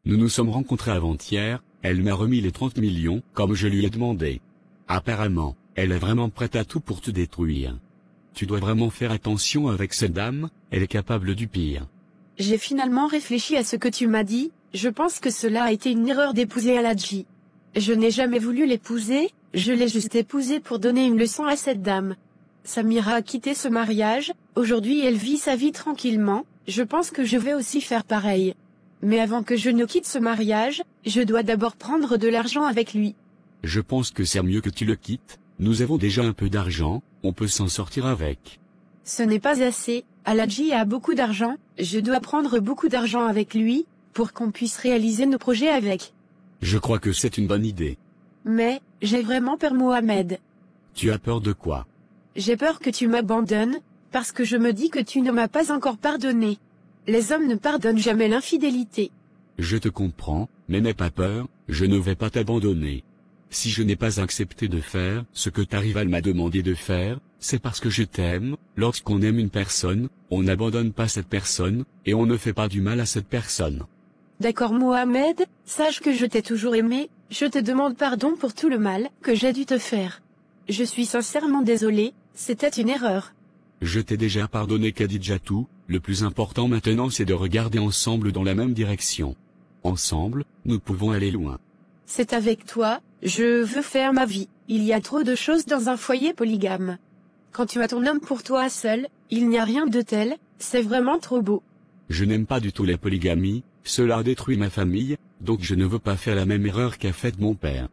Nous nous sommes rencontrés avant-hier, elle m'a remis les 30 millions, comme je lui ai demandé. Apparemment, elle est vraiment prête à tout pour te détruire. Tu dois vraiment faire attention avec cette dame, elle est capable du pire. J'ai finalement réfléchi à ce que tu m'as dit, je pense que cela a été une erreur d'épouser Aladji. Je n'ai jamais voulu l'épouser, je l'ai juste épousée pour donner une leçon à cette dame. Samira a quitté ce mariage, aujourd'hui elle vit sa vie tranquillement, je pense que je vais aussi faire pareil. Mais avant que je ne quitte ce mariage, je dois d'abord prendre de l'argent avec lui. Je pense que c'est mieux que tu le quittes, nous avons déjà un peu d'argent, on peut s'en sortir avec. Ce n'est pas assez, Aladji a beaucoup d'argent, je dois prendre beaucoup d'argent avec lui, pour qu'on puisse réaliser nos projets avec. Je crois que c'est une bonne idée. Mais, j'ai vraiment peur Mohamed. Tu as peur de quoi? J'ai peur que tu m'abandonnes, parce que je me dis que tu ne m'as pas encore pardonné. Les hommes ne pardonnent jamais l'infidélité. Je te comprends, mais n'aie pas peur, je ne vais pas t'abandonner. Si je n'ai pas accepté de faire ce que ta rivale m'a demandé de faire, c'est parce que je t'aime. Lorsqu'on aime une personne, on n'abandonne pas cette personne, et on ne fait pas du mal à cette personne. D'accord Mohamed, sache que je t'ai toujours aimé, je te demande pardon pour tout le mal que j'ai dû te faire. Je suis sincèrement désolé, c'était une erreur. Je t'ai déjà pardonné Khadijatou, le plus important maintenant c'est de regarder ensemble dans la même direction. Ensemble, nous pouvons aller loin. C'est avec toi, je veux faire ma vie, il y a trop de choses dans un foyer polygame. Quand tu as ton homme pour toi seul, il n'y a rien de tel, c'est vraiment trop beau. Je n'aime pas du tout la polygamie, cela détruit ma famille, donc je ne veux pas faire la même erreur qu'a faite mon père.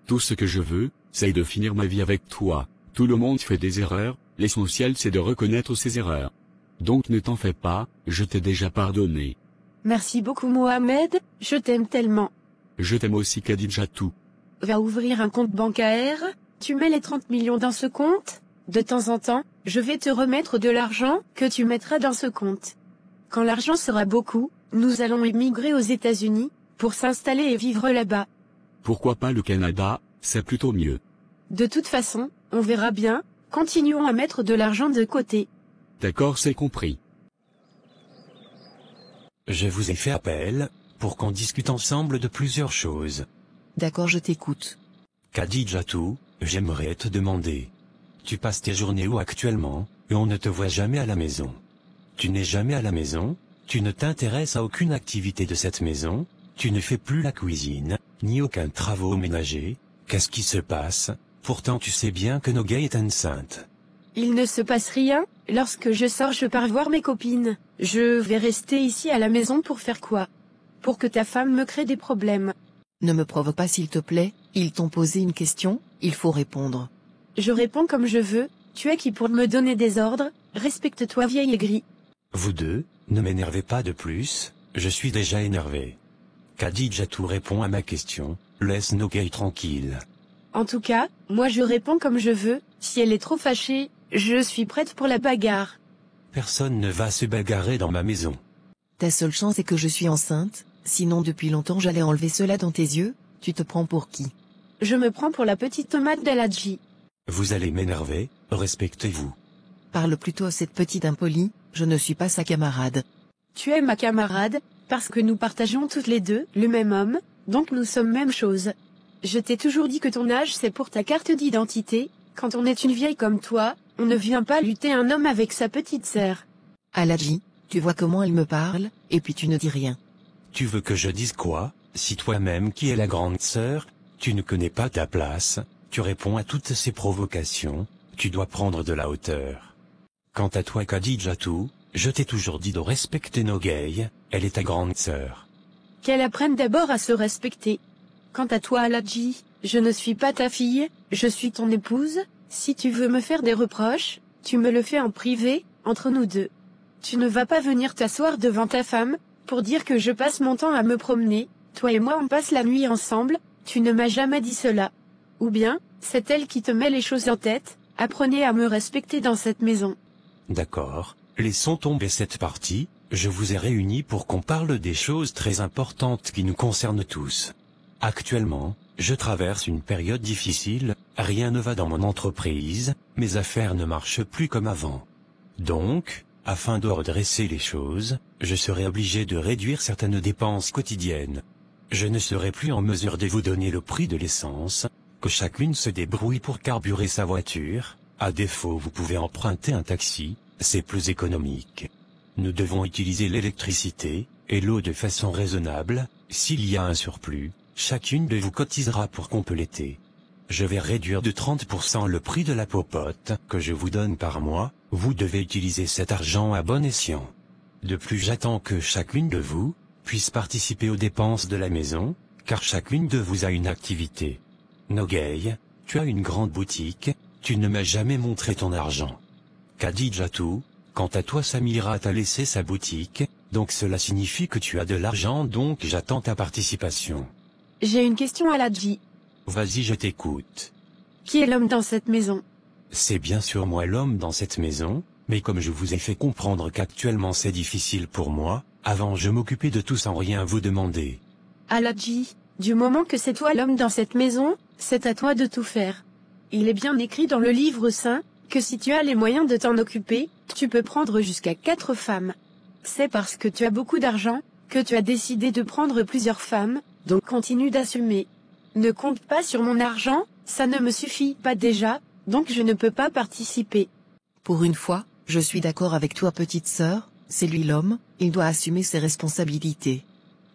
Tout ce que je veux, c'est de finir ma vie avec toi. Tout le monde fait des erreurs, l'essentiel c'est de reconnaître ses erreurs. Donc ne t'en fais pas, je t'ai déjà pardonné. Merci beaucoup Mohamed, je t'aime tellement. Je t'aime aussi Khadijatou. Va ouvrir un compte bancaire, tu mets les 30 millions dans ce compte, de temps en temps, je vais te remettre de l'argent que tu mettras dans ce compte. Quand l'argent sera beaucoup, nous allons émigrer aux États-Unis, pour s'installer et vivre là-bas. Pourquoi pas le Canada, c'est plutôt mieux. De toute façon, on verra bien, continuons à mettre de l'argent de côté. D'accord, c'est compris. Je vous ai fait appel, pour qu'on discute ensemble de plusieurs choses. D'accord, je t'écoute. Khadijatou, j'aimerais te demander. Tu passes tes journées où actuellement, et on ne te voit jamais à la maison. Tu n'es jamais à la maison, tu ne t'intéresses à aucune activité de cette maison, tu ne fais plus la cuisine, ni aucun travaux ménagers. Qu'est-ce qui se passe? Pourtant tu sais bien que Nogay est enceinte. Il ne se passe rien, lorsque je sors je pars voir mes copines. Je vais rester ici à la maison pour faire quoi? Pour que ta femme me crée des problèmes. Ne me provoque pas s'il te plaît, ils t'ont posé une question, il faut répondre. Je réponds comme je veux, tu es qui pour me donner des ordres? Respecte-toi vieille aigrie. Vous deux, ne m'énervez pas de plus, je suis déjà énervé. Khadijatou répond à ma question, laisse Nogay tranquille. En tout cas, moi je réponds comme je veux, si elle est trop fâchée, je suis prête pour la bagarre. Personne ne va se bagarrer dans ma maison. Ta seule chance est que je suis enceinte, sinon depuis longtemps j'allais enlever cela dans tes yeux, tu te prends pour qui? Je me prends pour la petite tomate d'Aladji. Vous allez m'énerver, respectez-vous. Parle plutôt à cette petite impolie, je ne suis pas sa camarade. Tu es ma camarade, parce que nous partageons toutes les deux le même homme, donc nous sommes même chose. Je t'ai toujours dit que ton âge c'est pour ta carte d'identité, quand on est une vieille comme toi, on ne vient pas lutter un homme avec sa petite sœur. Aladji, tu vois comment elle me parle, et puis tu ne dis rien. Tu veux que je dise quoi? Si toi-même qui es la grande sœur, tu ne connais pas ta place, tu réponds à toutes ces provocations, tu dois prendre de la hauteur. Quant à toi Khadijatou, je t'ai toujours dit de respecter Nogay, elle est ta grande sœur. Qu'elle apprenne d'abord à se respecter. Quant à toi Aladji, je ne suis pas ta fille, je suis ton épouse, si tu veux me faire des reproches, tu me le fais en privé, entre nous deux. Tu ne vas pas venir t'asseoir devant ta femme, pour dire que je passe mon temps à me promener, toi et moi on passe la nuit ensemble, tu ne m'as jamais dit cela. Ou bien, c'est elle qui te met les choses en tête, apprenez à me respecter dans cette maison. D'accord, laissons tomber cette partie, je vous ai réunis pour qu'on parle des choses très importantes qui nous concernent tous. Actuellement, je traverse une période difficile, rien ne va dans mon entreprise, mes affaires ne marchent plus comme avant. Donc, afin de redresser les choses, je serai obligé de réduire certaines dépenses quotidiennes. Je ne serai plus en mesure de vous donner le prix de l'essence, que chacune se débrouille pour carburer sa voiture, à défaut vous pouvez emprunter un taxi, c'est plus économique. Nous devons utiliser l'électricité, et l'eau de façon raisonnable, s'il y a un surplus, chacune de vous cotisera pour compléter. Je vais réduire de 30% le prix de la popote que je vous donne par mois, vous devez utiliser cet argent à bon escient. De plus j'attends que chacune de vous puisse participer aux dépenses de la maison, car chacune de vous a une activité. Nogay, tu as une grande boutique, tu ne m'as jamais montré ton argent. Khadijatou, quant à toi Samira t'a laissé sa boutique, donc cela signifie que tu as de l'argent donc j'attends ta participation. J'ai une question Aladji. Vas-y je t'écoute. Qui est l'homme dans cette maison? C'est bien sûr moi l'homme dans cette maison, mais comme je vous ai fait comprendre qu'actuellement c'est difficile pour moi, avant je m'occupais de tout sans rien vous demander. Aladji, du moment que c'est toi l'homme dans cette maison, c'est à toi de tout faire. Il est bien écrit dans le livre saint, que si tu as les moyens de t'en occuper, tu peux prendre jusqu'à 4 femmes. C'est parce que tu as beaucoup d'argent, que tu as décidé de prendre plusieurs femmes, donc continue d'assumer. Ne compte pas sur mon argent, ça ne me suffit pas déjà, donc je ne peux pas participer. Pour une fois, je suis d'accord avec toi petite sœur, c'est lui l'homme, il doit assumer ses responsabilités.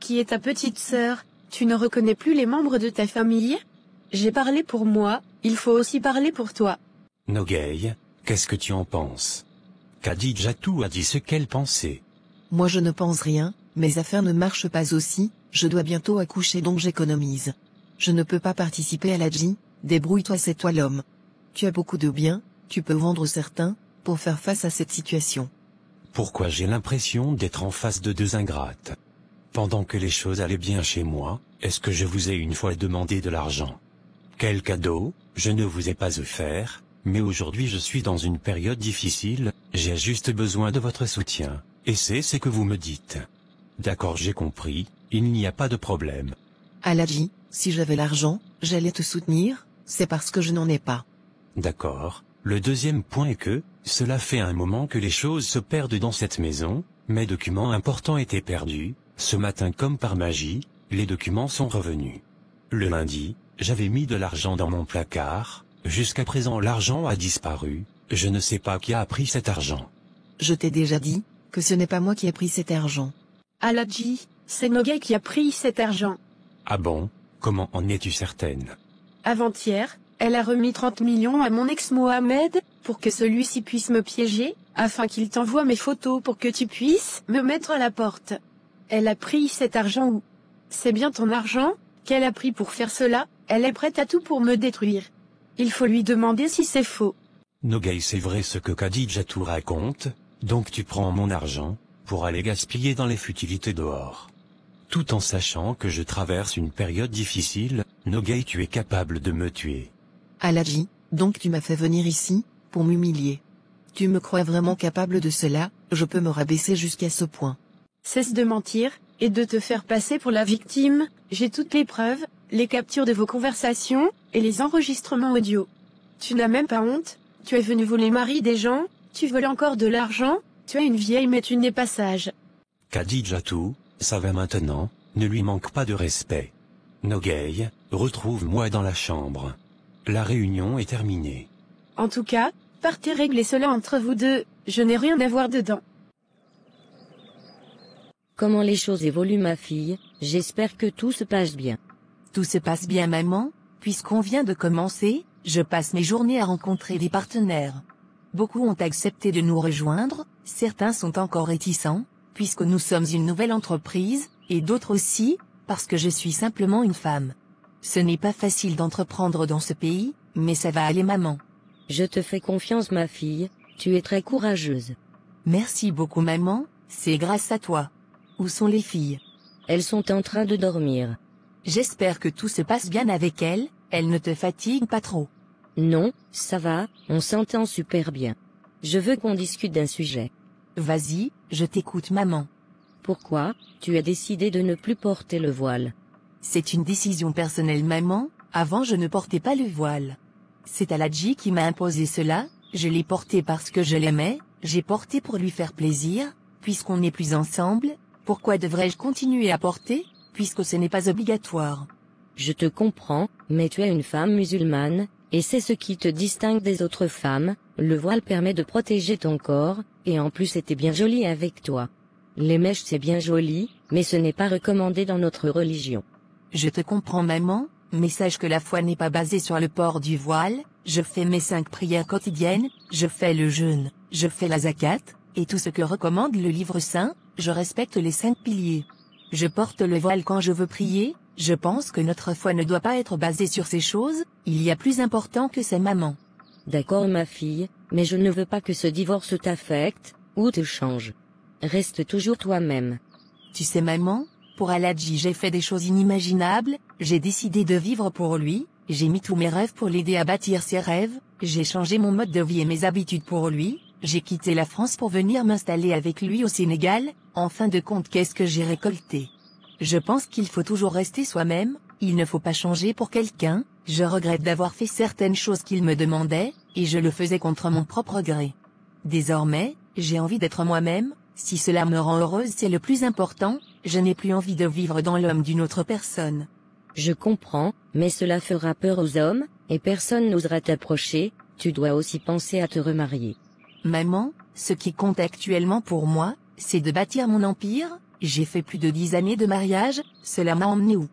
Qui est ta petite sœur? Tu ne reconnais plus les membres de ta famille? J'ai parlé pour moi, il faut aussi parler pour toi. Nogay, qu'est-ce que tu en penses? Khadijatou a dit ce qu'elle pensait. Moi je ne pense rien, mes affaires ne marchent pas aussi, je dois bientôt accoucher donc j'économise. Je ne peux pas participer à l'Aladji, débrouille-toi c'est toi l'homme. Tu as beaucoup de biens, tu peux vendre certains, pour faire face à cette situation. Pourquoi j'ai l'impression d'être en face de 2 ingrates? Pendant que les choses allaient bien chez moi, est-ce que je vous ai une fois demandé de l'argent? Quel cadeau, je ne vous ai pas offert, mais aujourd'hui je suis dans une période difficile, j'ai juste besoin de votre soutien, et c'est ce que vous me dites. D'accord j'ai compris, il n'y a pas de problème. Aladji, si j'avais l'argent, j'allais te soutenir, c'est parce que je n'en ai pas. D'accord, le deuxième point est que, cela fait un moment que les choses se perdent dans cette maison, mes documents importants étaient perdus, ce matin comme par magie, les documents sont revenus. Le lundi, j'avais mis de l'argent dans mon placard, jusqu'à présent l'argent a disparu, je ne sais pas qui a pris cet argent. Je t'ai déjà dit, que ce n'est pas moi qui ai pris cet argent. Aladji, c'est Nogay qui a pris cet argent. Ah bon, comment en es-tu certaine? Avant-hier, elle a remis 30 millions à mon ex Mohamed, pour que celui-ci puisse me piéger, afin qu'il t'envoie mes photos pour que tu puisses me mettre à la porte. Elle a pris cet argent où? C'est bien ton argent, qu'elle a pris pour faire cela, elle est prête à tout pour me détruire. Il faut lui demander si c'est faux. Nogay c'est vrai ce que Khadijatou raconte, donc tu prends mon argent, pour aller gaspiller dans les futilités dehors. Tout en sachant que je traverse une période difficile, Nogay tu es capable de me tuer. Aladji, donc tu m'as fait venir ici, pour m'humilier. Tu me crois vraiment capable de cela, je peux me rabaisser jusqu'à ce point. Cesse de mentir, et de te faire passer pour la victime, j'ai toutes les preuves, les captures de vos conversations, et les enregistrements audio. Tu n'as même pas honte, tu es venu voler mari des gens, tu voles encore de l'argent, tu es une vieille mais tu n'es pas sage. Khadijatou, ça va maintenant, ne lui manque pas de respect. Nogay, retrouve-moi dans la chambre. La réunion est terminée. En tout cas, partez régler cela entre vous deux, je n'ai rien à voir dedans. Comment les choses évoluent ma fille, j'espère que tout se passe bien. Tout se passe bien maman, puisqu'on vient de commencer, je passe mes journées à rencontrer des partenaires. Beaucoup ont accepté de nous rejoindre, certains sont encore réticents, puisque nous sommes une nouvelle entreprise, et d'autres aussi, parce que je suis simplement une femme. Ce n'est pas facile d'entreprendre dans ce pays, mais ça va aller maman. Je te fais confiance ma fille, tu es très courageuse. Merci beaucoup maman, c'est grâce à toi. Où sont les filles? Elles sont en train de dormir. J'espère que tout se passe bien avec elles ne te fatiguent pas trop. Non, ça va, on s'entend super bien. Je veux qu'on discute d'un sujet. Vas-y, je t'écoute maman. Pourquoi, tu as décidé de ne plus porter le voile? C'est une décision personnelle maman, avant je ne portais pas le voile. C'est Aladji qui m'a imposé cela, je l'ai porté parce que je l'aimais, j'ai porté pour lui faire plaisir, puisqu'on n'est plus ensemble, pourquoi devrais-je continuer à porter? puisque ce n'est pas obligatoire. Je te comprends, mais tu es une femme musulmane, et c'est ce qui te distingue des autres femmes. Le voile permet de protéger ton corps, et en plus c'était bien joli avec toi. Les mèches c'est bien joli, mais ce n'est pas recommandé dans notre religion. Je te comprends maman, mais sache que la foi n'est pas basée sur le port du voile. Je fais mes 5 prières quotidiennes, je fais le jeûne, je fais la zakat, et tout ce que recommande le livre saint, je respecte les 5 piliers. Je porte le voile quand je veux prier. Je pense que notre foi ne doit pas être basée sur ces choses, il y a plus important que ça maman. D'accord ma fille, mais je ne veux pas que ce divorce t'affecte, ou te change. Reste toujours toi-même. Tu sais maman, pour Aladji j'ai fait des choses inimaginables, j'ai décidé de vivre pour lui, j'ai mis tous mes rêves pour l'aider à bâtir ses rêves, j'ai changé mon mode de vie et mes habitudes pour lui, j'ai quitté la France pour venir m'installer avec lui au Sénégal, en fin de compte qu'est-ce que j'ai récolté? Je pense qu'il faut toujours rester soi-même, il ne faut pas changer pour quelqu'un, je regrette d'avoir fait certaines choses qu'il me demandait, et je le faisais contre mon propre gré. Désormais, j'ai envie d'être moi-même, si cela me rend heureuse c'est le plus important, je n'ai plus envie de vivre dans l'homme d'une autre personne. Je comprends, mais cela fera peur aux hommes, et personne n'osera t'approcher, tu dois aussi penser à te remarier. Maman, ce qui compte actuellement pour moi, c'est de bâtir mon empire. J'ai fait plus de 10 années de mariage, cela m'a emmené où?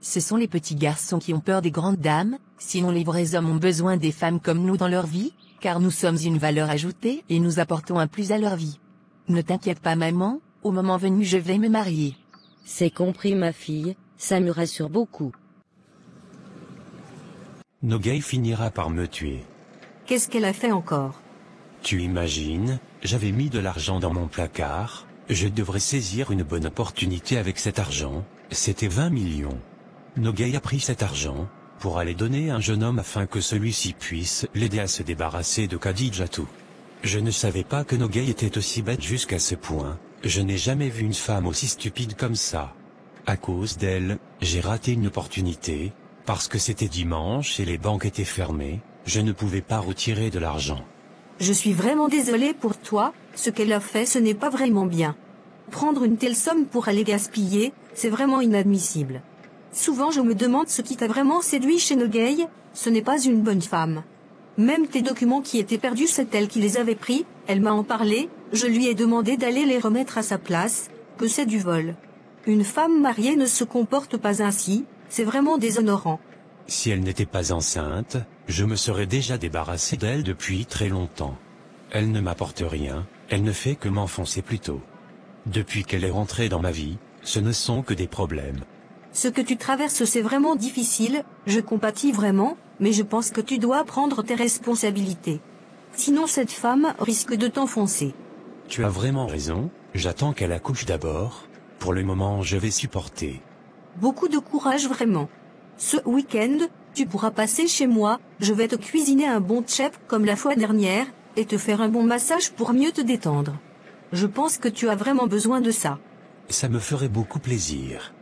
Ce sont les petits garçons qui ont peur des grandes dames, sinon les vrais hommes ont besoin des femmes comme nous dans leur vie, car nous sommes une valeur ajoutée et nous apportons un plus à leur vie. Ne t'inquiète pas maman, au moment venu je vais me marier. C'est compris ma fille, ça me rassure beaucoup. Nogay finira par me tuer. Qu'est-ce qu'elle a fait encore? Tu imagines, j'avais mis de l'argent dans mon placard, je devrais saisir une bonne opportunité avec cet argent, c'était 20 millions. Nogay a pris cet argent, pour aller donner à un jeune homme afin que celui-ci puisse l'aider à se débarrasser de Khadijatou. Je ne savais pas que Nogay était aussi bête jusqu'à ce point, je n'ai jamais vu une femme aussi stupide comme ça. À cause d'elle, j'ai raté une opportunité, parce que c'était dimanche et les banques étaient fermées, je ne pouvais pas retirer de l'argent. Je suis vraiment désolée pour toi, ce qu'elle a fait ce n'est pas vraiment bien. Prendre une telle somme pour aller gaspiller, c'est vraiment inadmissible. Souvent je me demande ce qui t'a vraiment séduit chez Nogay, ce n'est pas une bonne femme. Même tes documents qui étaient perdus c'est elle qui les avait pris, elle m'a en parlé, je lui ai demandé d'aller les remettre à sa place, que c'est du vol. Une femme mariée ne se comporte pas ainsi, c'est vraiment déshonorant. Si elle n'était pas enceinte, je me serais déjà débarrassé d'elle depuis très longtemps. Elle ne m'apporte rien, elle ne fait que m'enfoncer plus tôt. Depuis qu'elle est rentrée dans ma vie, ce ne sont que des problèmes. Ce que tu traverses c'est vraiment difficile, je compatis vraiment, mais je pense que tu dois prendre tes responsabilités. Sinon cette femme risque de t'enfoncer. Tu as vraiment raison, j'attends qu'elle accouche d'abord, pour le moment je vais supporter. Beaucoup de courage vraiment. Ce week-end, tu pourras passer chez moi, je vais te cuisiner un bon tchèp comme la fois dernière, et te faire un bon massage pour mieux te détendre. Je pense que tu as vraiment besoin de ça. Ça me ferait beaucoup plaisir.